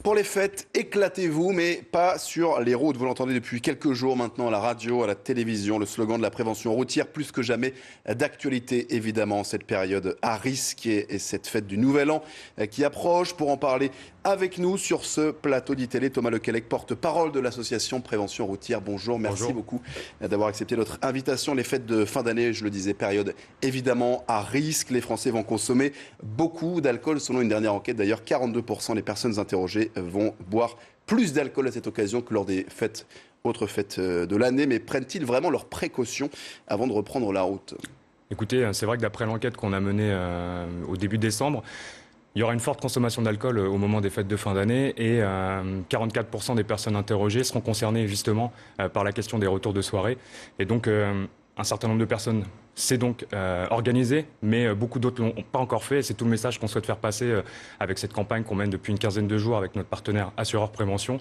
Pour les fêtes, éclatez-vous, mais pas sur les routes. Vous l'entendez depuis quelques jours maintenant à la radio, à la télévision. Le slogan de la prévention routière, plus que jamais d'actualité, évidemment, cette période à risque et cette fête du Nouvel An qui approche. Pour en parler avec nous sur ce plateau d'ITélé, Thomas Lequelec, porte-parole de l'association Prévention Routière. Bonjour, merci beaucoup d'avoir accepté notre invitation. Les fêtes de fin d'année, je le disais, période évidemment à risque. Les Français vont consommer beaucoup d'alcool. Selon une dernière enquête, d'ailleurs, 42% des personnes interrogées vont boire plus d'alcool à cette occasion que lors des autres fêtes de l'année. Mais prennent-ils vraiment leurs précautions avant de reprendre la route ? Écoutez, c'est vrai que d'après l'enquête qu'on a menée au début décembre, il y aura une forte consommation d'alcool au moment des fêtes de fin d'année et 44% des personnes interrogées seront concernées justement par la question des retours de soirée. Et donc un certain nombre de personnes s'est donc organisé, mais beaucoup d'autres ne l'ont pas encore fait. Et c'est tout le message qu'on souhaite faire passer avec cette campagne qu'on mène depuis une quinzaine de jours avec notre partenaire Assureur Prévention.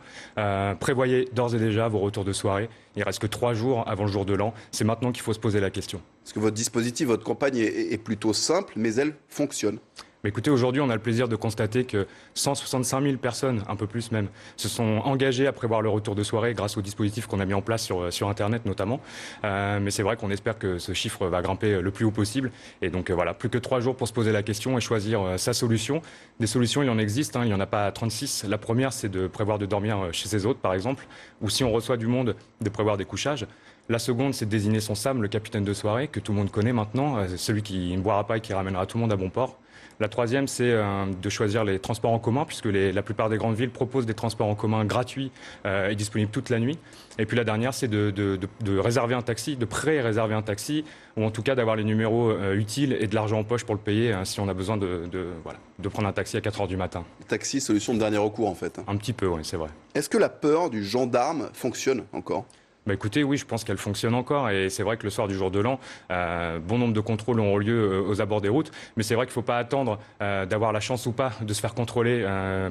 Prévoyez d'ores et déjà vos retours de soirée. Il ne reste que 3 jours avant le jour de l'an. C'est maintenant qu'il faut se poser la question. Parce que votre dispositif, votre campagne est plutôt simple, mais elle fonctionne. Mais écoutez, aujourd'hui, on a le plaisir de constater que 165 000 personnes, un peu plus même, se sont engagées à prévoir le retour de soirée grâce au dispositif qu'on a mis en place sur Internet notamment. Mais c'est vrai qu'on espère que ce chiffre va grimper le plus haut possible. Et donc voilà, plus que 3 jours pour se poser la question et choisir sa solution. Des solutions, il en existe, il n'y en a pas 36. La première, c'est de prévoir de dormir chez ses hôtes, par exemple, ou si on reçoit du monde, de prévoir des couchages. La seconde, c'est de désigner son SAM, le capitaine de soirée, que tout le monde connaît maintenant, celui qui ne boira pas et qui ramènera tout le monde à bon port. La troisième, c'est de choisir les transports en commun, puisque la plupart des grandes villes proposent des transports en commun gratuits et disponibles toute la nuit. Et puis la dernière, c'est de réserver un taxi, de pré-réserver un taxi, ou en tout cas d'avoir les numéros utiles et de l'argent en poche pour le payer si on a besoin de prendre un taxi à 4 heures du matin. Le taxi, solution de dernier recours en fait. Un petit peu, oui, c'est vrai. Est-ce que la peur du gendarme fonctionne encore ? Bah écoutez, oui, je pense qu'elle fonctionne encore et c'est vrai que le soir du jour de l'an, bon nombre de contrôles auront lieu aux abords des routes, mais c'est vrai qu'il ne faut pas attendre d'avoir la chance ou pas de se faire contrôler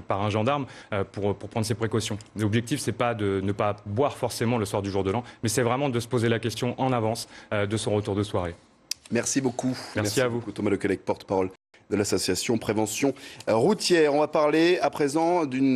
par un gendarme pour prendre ses précautions. L'objectif, c'est pas de ne pas boire forcément le soir du jour de l'an, mais c'est vraiment de se poser la question en avance de son retour de soirée. Merci beaucoup. Merci à vous. Thomas Lequelec, porte-parole de l'association Prévention Routière. On va parler à présent d'une